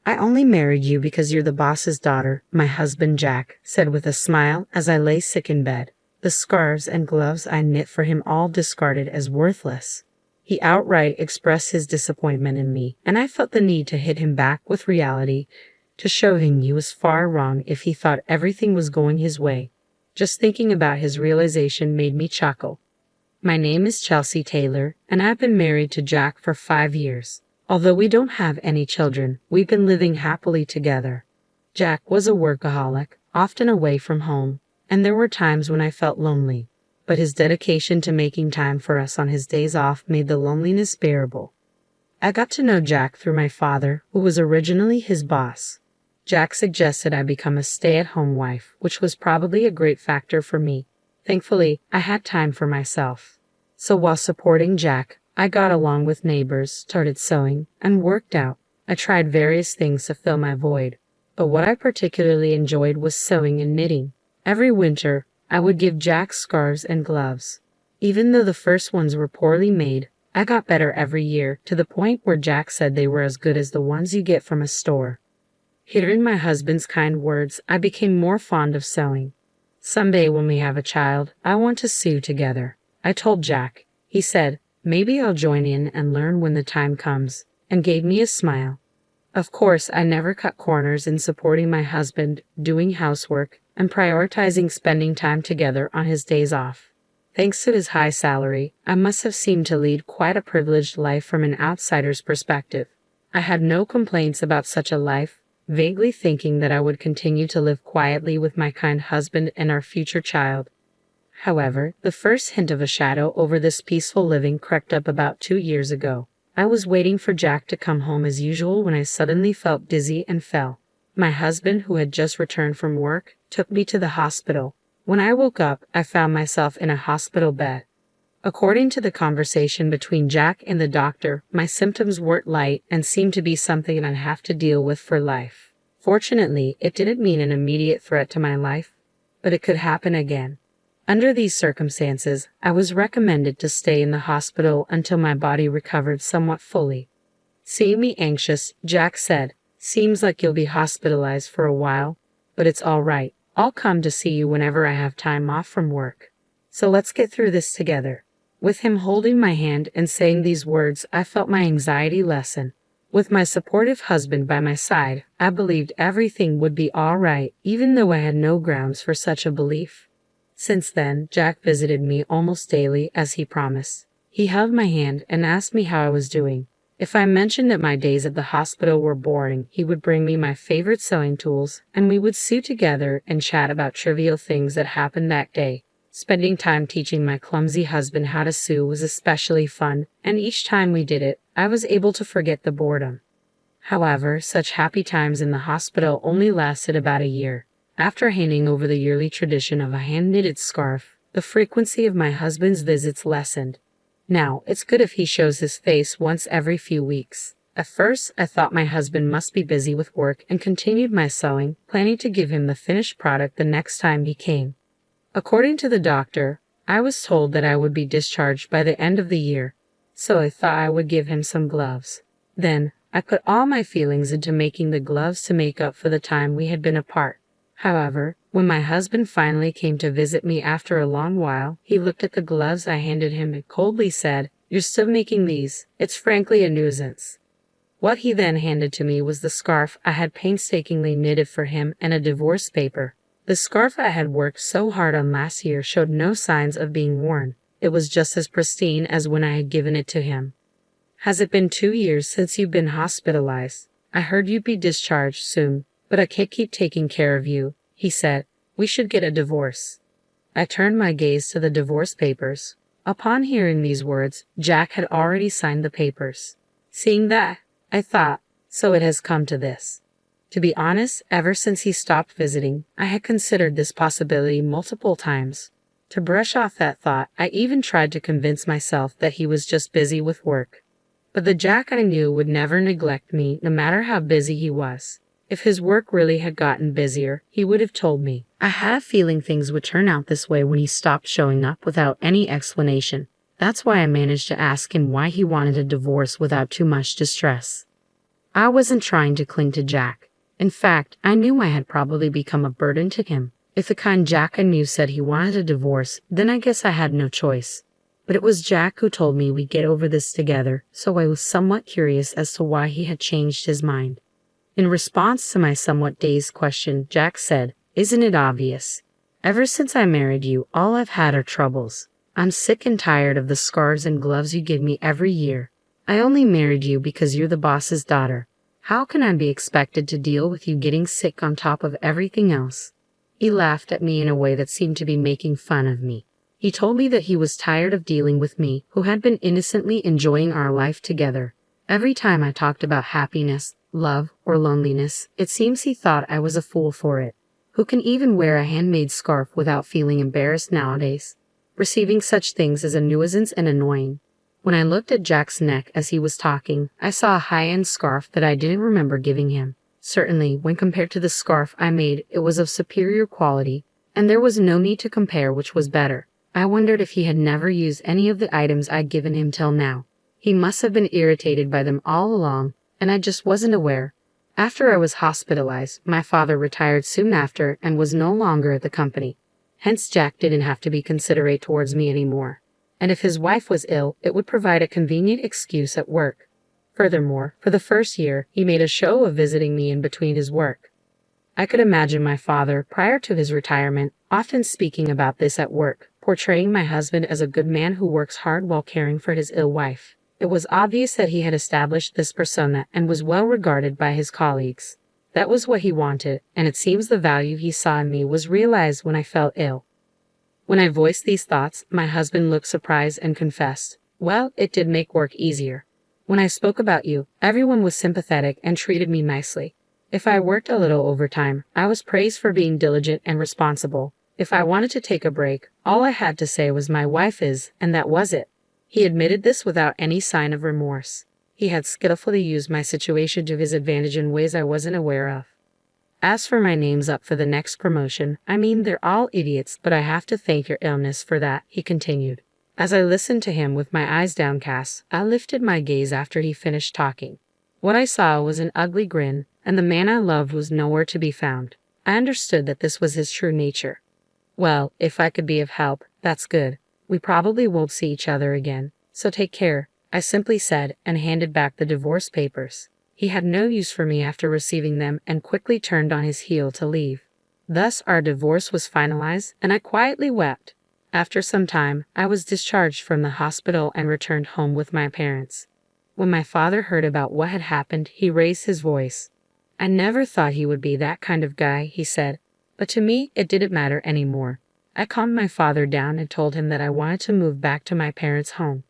I only married you because you're the boss's daughter, my husband Jack said with a smile as I lay sick in bed, the scarves and gloves I knit for him all discarded as worthless. He outright expressed his disappointment in me, and I felt the need to hit him back with reality, to show him he was far wrong if he thought everything was going his way. Just thinking about his realization made me chuckle. My name is Chelsea Taylor, and I've been married to Jack for 5 years. Although we don't have any children, we've been living happily together. Jack was a workaholic, often away from home, and there were times when I felt lonely. But his dedication to making time for us on his days off made the loneliness bearable. I got to know Jack through my father, who was originally his boss. Jack suggested I become a stay-at-home wife, which was probably a great factor for me. Thankfully, I had time for myself. So while supporting Jack, I got along with neighbors, started sewing, and worked out. I tried various things to fill my void, but what I particularly enjoyed was sewing and knitting. Every winter, I would give Jack scarves and gloves. Even though the first ones were poorly made, I got better every year, to the point where Jack said they were as good as the ones you get from a store. Hearing my husband's kind words, I became more fond of sewing. Someday when we have a child, I want to sew together, I told Jack. He said, maybe I'll join in and learn when the time comes, and gave me a smile. Of course, I never cut corners in supporting my husband, doing housework, and prioritizing spending time together on his days off. Thanks to his high salary, I must have seemed to lead quite a privileged life from an outsider's perspective. I had no complaints about such a life, vaguely thinking that I would continue to live quietly with my kind husband and our future child. However, the first hint of a shadow over this peaceful living crept up about 2 years ago. I was waiting for Jack to come home as usual when I suddenly felt dizzy and fell. My husband, who had just returned from work, took me to the hospital. When I woke up, I found myself in a hospital bed. According to the conversation between Jack and the doctor, my symptoms weren't light and seemed to be something I'd have to deal with for life. Fortunately, it didn't mean an immediate threat to my life, but it could happen again. Under these circumstances, I was recommended to stay in the hospital until my body recovered somewhat fully. Seeing me anxious, Jack said, "Seems like you'll be hospitalized for a while, but it's all right. I'll come to see you whenever I have time off from work. So let's get through this together." With him holding my hand and saying these words, I felt my anxiety lessen. With my supportive husband by my side, I believed everything would be all right, even though I had no grounds for such a belief. Since then, Jack visited me almost daily, as he promised. He held my hand and asked me how I was doing. If I mentioned that my days at the hospital were boring, he would bring me my favorite sewing tools, and we would sew together and chat about trivial things that happened that day. Spending time teaching my clumsy husband how to sew was especially fun, and each time we did it, I was able to forget the boredom. However, such happy times in the hospital only lasted about a year. After handing over the yearly tradition of a hand-knitted scarf, the frequency of my husband's visits lessened. Now, it's good if he shows his face once every few weeks. At first, I thought my husband must be busy with work and continued my sewing, planning to give him the finished product the next time he came. According to the doctor, I was told that I would be discharged by the end of the year, so I thought I would give him some gloves. Then, I put all my feelings into making the gloves to make up for the time we had been apart. However, when my husband finally came to visit me after a long while, he looked at the gloves I handed him and coldly said, "You're still making these. It's frankly a nuisance." What he then handed to me was the scarf I had painstakingly knitted for him and a divorce paper. The scarf I had worked so hard on last year showed no signs of being worn. It was just as pristine as when I had given it to him. "Has it been 2 years since you've been hospitalized? I heard you'd be discharged soon, but I can't keep taking care of you," he said. "We should get a divorce." I turned my gaze to the divorce papers. Upon hearing these words, Jack had already signed the papers. Seeing that, I thought, so it has come to this. To be honest, ever since he stopped visiting, I had considered this possibility multiple times. To brush off that thought, I even tried to convince myself that he was just busy with work. But the Jack I knew would never neglect me, no matter how busy he was. If his work really had gotten busier, he would have told me. I had a feeling things would turn out this way when he stopped showing up without any explanation. That's why I managed to ask him why he wanted a divorce without too much distress. I wasn't trying to cling to Jack. In fact, I knew I had probably become a burden to him. If the kind Jack I knew said he wanted a divorce, then I guess I had no choice. But it was Jack who told me we'd get over this together, so I was somewhat curious as to why he had changed his mind. In response to my somewhat dazed question, Jack said, "Isn't it obvious? Ever since I married you, all I've had are troubles. I'm sick and tired of the scarves and gloves you give me every year. I only married you because you're the boss's daughter. How can I be expected to deal with you getting sick on top of everything else?" He laughed at me in a way that seemed to be making fun of me. He told me that he was tired of dealing with me, who had been innocently enjoying our life together. Every time I talked about happiness, love, or loneliness, it seems he thought I was a fool for it. Who can even wear a handmade scarf without feeling embarrassed nowadays? Receiving such things is a nuisance and annoying. When I looked at Jack's neck as he was talking, I saw a high-end scarf that I didn't remember giving him. Certainly, when compared to the scarf I made, it was of superior quality, and there was no need to compare which was better. I wondered if he had never used any of the items I'd given him till now. He must have been irritated by them all along, and I just wasn't aware. After I was hospitalized, my father retired soon after and was no longer at the company. Hence Jack didn't have to be considerate towards me anymore. And if his wife was ill, it would provide a convenient excuse at work. Furthermore, for the first year, he made a show of visiting me in between his work. I could imagine my father, prior to his retirement, often speaking about this at work, portraying my husband as a good man who works hard while caring for his ill wife. It was obvious that he had established this persona and was well regarded by his colleagues. That was what he wanted, and it seems the value he saw in me was realized when I fell ill. When I voiced these thoughts, my husband looked surprised and confessed, "Well, it did make work easier. When I spoke about you, everyone was sympathetic and treated me nicely. If I worked a little overtime, I was praised for being diligent and responsible. If I wanted to take a break, all I had to say was my wife is, and that was it." He admitted this without any sign of remorse. He had skillfully used my situation to his advantage in ways I wasn't aware of. As for my name's up for the next promotion, I mean, they're all idiots, but I have to thank your illness for that, he continued. As I listened to him with my eyes downcast, I lifted my gaze after he finished talking. What I saw was an ugly grin, and the man I loved was nowhere to be found. I understood that this was his true nature. Well, if I could be of help, that's good. We probably won't see each other again, so take care, I simply said, and handed back the divorce papers. He had no use for me after receiving them and quickly turned on his heel to leave. Thus our divorce was finalized, and I quietly wept. After some time, I was discharged from the hospital and returned home with my parents. When my father heard about what had happened, he raised his voice. "I never thought he would be that kind of guy," he said, but to me it didn't matter anymore. I calmed my father down and told him that I wanted to move back to my parents' home.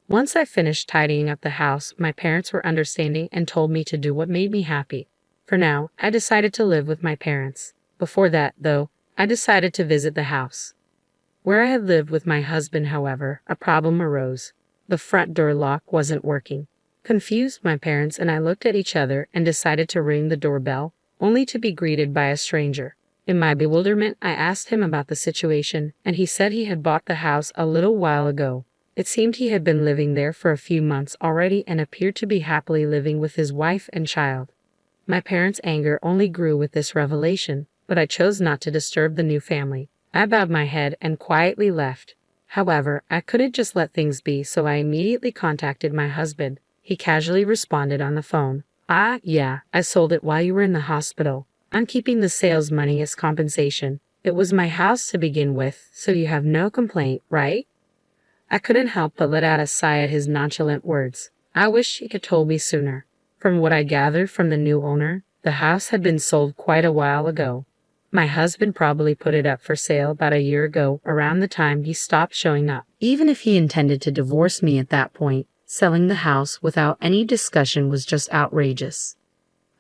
Once I finished tidying up the house, my parents were understanding and told me to do what made me happy. For now, I decided to live with my parents. Before that, though, I decided to visit the house. Where I had lived with my husband, however, a problem arose. The front door lock wasn't working. Confused, my parents and I looked at each other and decided to ring the doorbell, only to be greeted by a stranger. In my bewilderment, I asked him about the situation, and he said he had bought the house a little while ago. It seemed he had been living there for a few months already and appeared to be happily living with his wife and child. My parents' anger only grew with this revelation, but I chose not to disturb the new family. I bowed my head and quietly left. However, I couldn't just let things be, so I immediately contacted my husband. He casually responded on the phone. "Ah, yeah, I sold it while you were in the hospital. I'm keeping the sales money as compensation. It was my house to begin with, so you have no complaint, right?" I couldn't help but let out a sigh at his nonchalant words. I wish he could told me sooner. From what I gathered from the new owner, the house had been sold quite a while ago. My husband probably put it up for sale about a year ago, around the time he stopped showing up. Even if he intended to divorce me at that point, selling the house without any discussion was just outrageous.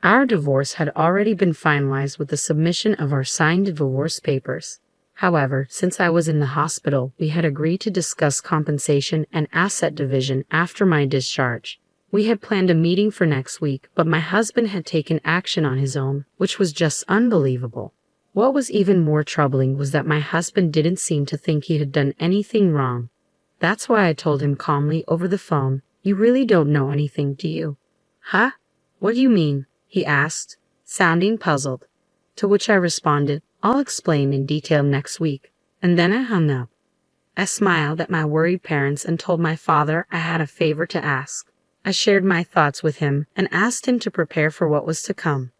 Our divorce had already been finalized with the submission of our signed divorce papers. However, since I was in the hospital, we had agreed to discuss compensation and asset division after my discharge. We had planned a meeting for next week, but my husband had taken action on his own, which was just unbelievable. What was even more troubling was that my husband didn't seem to think he had done anything wrong. That's why I told him calmly over the phone, "You really don't know anything, do you?" "Huh? What do you mean? He asked, sounding puzzled. To which I responded, I'll explain in detail next week. And then I hung up. I smiled at my worried parents and told my father I had a favor to ask. I shared my thoughts with him and asked him to prepare for what was to come.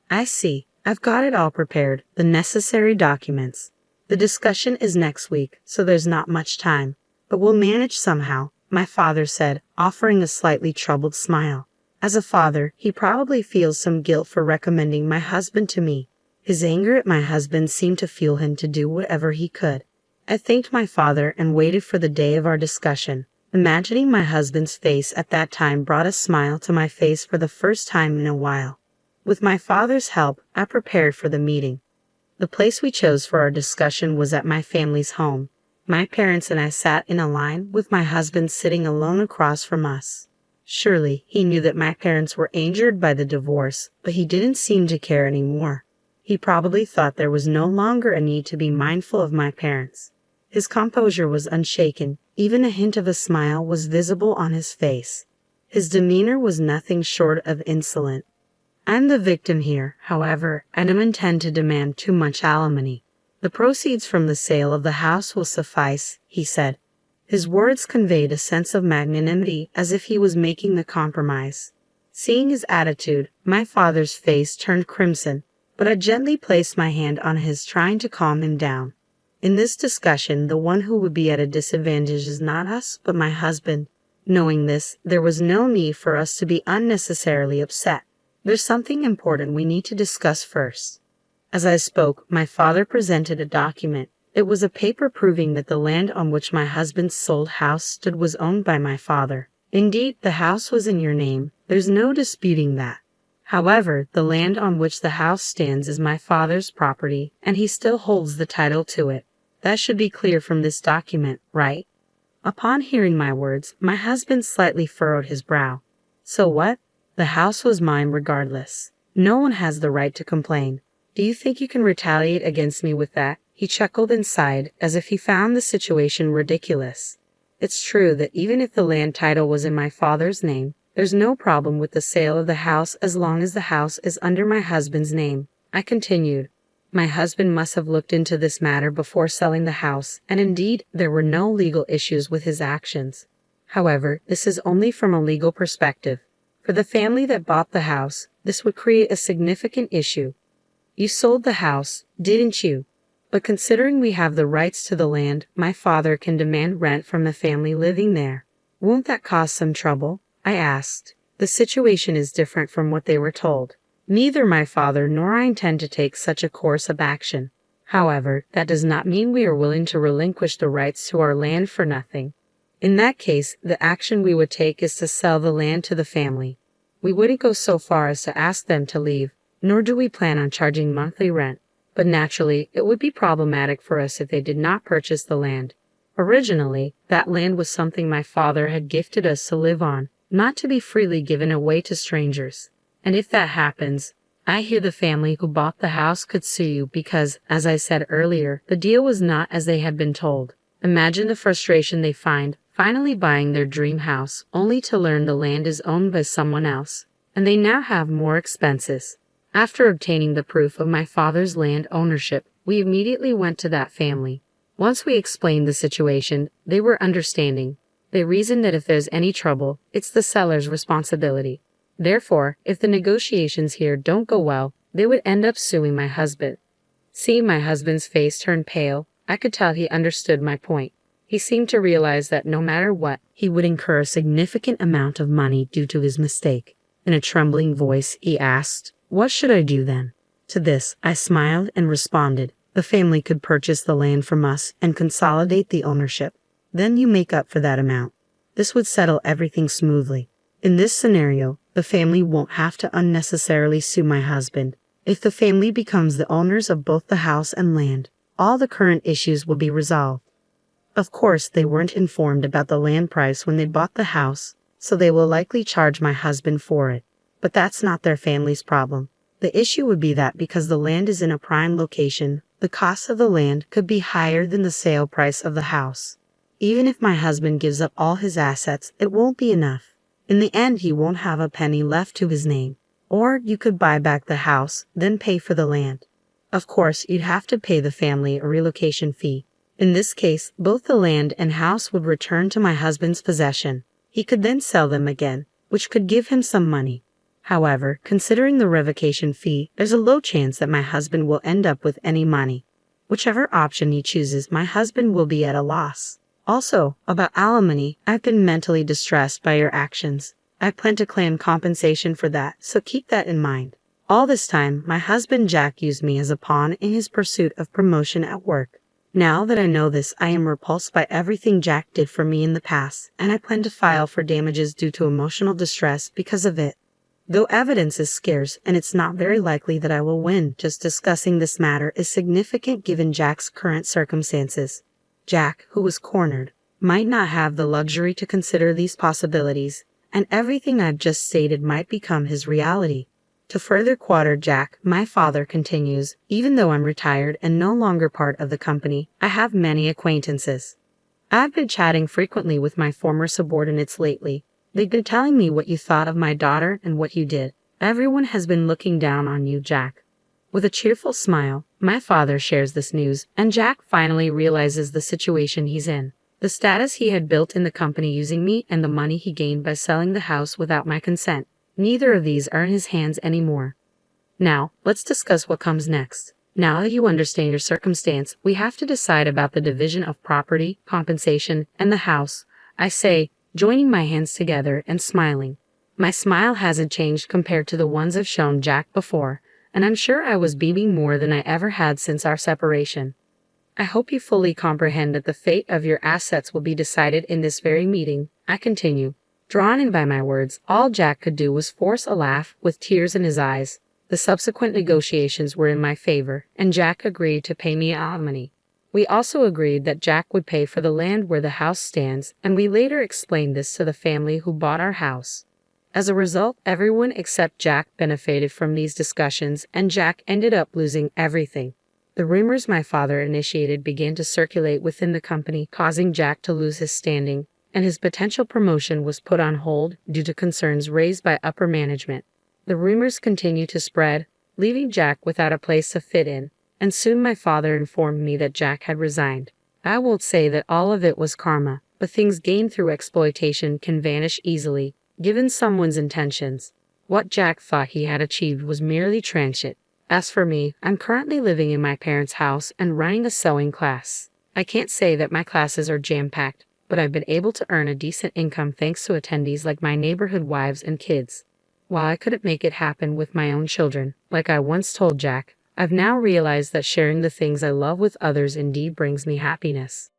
I see. I've got it all prepared, the necessary documents. The discussion is next week, so there's not much time. But we'll manage somehow, my father said, offering a slightly troubled smile. As a father, he probably feels some guilt for recommending my husband to me. His anger at my husband seemed to fuel him to do whatever he could. I thanked my father and waited for the day of our discussion. Imagining my husband's face at that time brought a smile to my face for the first time in a while. With my father's help, I prepared for the meeting. The place we chose for our discussion was at my family's home. My parents and I sat in a line, with my husband sitting alone across from us. Surely, he knew that my parents were injured by the divorce, but he didn't seem to care anymore. He probably thought there was no longer a need to be mindful of my parents. His composure was unshaken, even a hint of a smile was visible on his face. His demeanor was nothing short of insolent. I'm the victim here, however, I don't intend to demand too much alimony. The proceeds from the sale of the house will suffice, he said. His words conveyed a sense of magnanimity, as if he was making the compromise. Seeing his attitude, my father's face turned crimson, but I gently placed my hand on his, trying to calm him down. In this discussion, the one who would be at a disadvantage is not us, but my husband. Knowing this, there was no need for us to be unnecessarily upset. There's something important we need to discuss first. As I spoke, my father presented a document. It was a paper proving that the land on which my husband's sold house stood was owned by my father. Indeed, the house was in your name. There's no disputing that. However, the land on which the house stands is my father's property, and he still holds the title to it. That should be clear from this document, right? Upon hearing my words, my husband slightly furrowed his brow. So what? The house was mine regardless. No one has the right to complain. Do you think you can retaliate against me with that? He chuckled and sighed, as if he found the situation ridiculous. It's true that even if the land title was in my father's name, there's no problem with the sale of the house as long as the house is under my husband's name. I continued. My husband must have looked into this matter before selling the house, and indeed, there were no legal issues with his actions. However, this is only from a legal perspective. For the family that bought the house, this would create a significant issue. You sold the house, didn't you? But considering we have the rights to the land, my father can demand rent from the family living there. Won't that cause some trouble? I asked. The situation is different from what they were told. Neither my father nor I intend to take such a course of action. However, that does not mean we are willing to relinquish the rights to our land for nothing. In that case, the action we would take is to sell the land to the family. We wouldn't go so far as to ask them to leave, nor do we plan on charging monthly rent. But naturally, it would be problematic for us if they did not purchase the land. Originally, that land was something my father had gifted us to live on, not to be freely given away to strangers. And if that happens, I hear the family who bought the house could sue you because, as I said earlier, the deal was not as they had been told. Imagine the frustration they find, finally buying their dream house, only to learn the land is owned by someone else, and they now have more expenses. After obtaining the proof of my father's land ownership, we immediately went to that family. Once we explained the situation, they were understanding. They reasoned that if there's any trouble, it's the seller's responsibility. Therefore, if the negotiations here don't go well, they would end up suing my husband. Seeing my husband's face turn pale, I could tell he understood my point. He seemed to realize that no matter what, he would incur a significant amount of money due to his mistake. In a trembling voice, he asked, "What should I do then?" To this, I smiled and responded, "The family could purchase the land from us and consolidate the ownership. Then you make up for that amount. This would settle everything smoothly. In this scenario, the family won't have to unnecessarily sue my husband. If the family becomes the owners of both the house and land, all the current issues will be resolved. Of course, they weren't informed about the land price when they bought the house, so they will likely charge my husband for it. But that's not their family's problem. The issue would be that because the land is in a prime location, the cost of the land could be higher than the sale price of the house. Even if my husband gives up all his assets, it won't be enough. In the end, he won't have a penny left to his name. Or you could buy back the house, then pay for the land. Of course, you'd have to pay the family a relocation fee. In this case, both the land and house would return to my husband's possession. He could then sell them again, which could give him some money. However, considering the revocation fee, there's a low chance that my husband will end up with any money. Whichever option he chooses, my husband will be at a loss. Also, about alimony, I've been mentally distressed by your actions. I plan to claim compensation for that, so keep that in mind. All this time, my husband Jack used me as a pawn in his pursuit of promotion at work. Now that I know this, I am repulsed by everything Jack did for me in the past, and I plan to file for damages due to emotional distress because of it. Though evidence is scarce and it's not very likely that I will win, just discussing this matter is significant given Jack's current circumstances. Jack, who was cornered, might not have the luxury to consider these possibilities, and everything I've just stated might become his reality. To further quarter Jack, my father continues, even though I'm retired and no longer part of the company, I have many acquaintances. I've been chatting frequently with my former subordinates lately. They've been telling me what you thought of my daughter and what you did. Everyone has been looking down on you, Jack. With a cheerful smile, my father shares this news, and Jack finally realizes the situation he's in. The status he had built in the company using me and the money he gained by selling the house without my consent. Neither of these are in his hands anymore. Now, let's discuss what comes next. Now that you understand your circumstance, we have to decide about the division of property, compensation, and the house. I say, joining my hands together and smiling. My smile hasn't changed compared to the ones I've shown Jack before, and I'm sure I was beaming more than I ever had since our separation. I hope you fully comprehend that the fate of your assets will be decided in this very meeting. I continue. Drawn in by my words, all Jack could do was force a laugh with tears in his eyes. The subsequent negotiations were in my favor, and Jack agreed to pay me alimony. We also agreed that Jack would pay for the land where the house stands, and we later explained this to the family who bought our house. As a result, everyone except Jack benefited from these discussions, and Jack ended up losing everything. The rumors my father initiated began to circulate within the company, causing Jack to lose his standing, and his potential promotion was put on hold due to concerns raised by upper management. The rumors continued to spread, leaving Jack without a place to fit in. And soon my father informed me that Jack had resigned. I won't say that all of it was karma, but things gained through exploitation can vanish easily, given someone's intentions. What Jack thought he had achieved was merely transient. As for me, I'm currently living in my parents' house and running a sewing class. I can't say that my classes are jam-packed, but I've been able to earn a decent income thanks to attendees like my neighborhood wives and kids. While I couldn't make it happen with my own children, like I once told Jack, I've now realized that sharing the things I love with others indeed brings me happiness.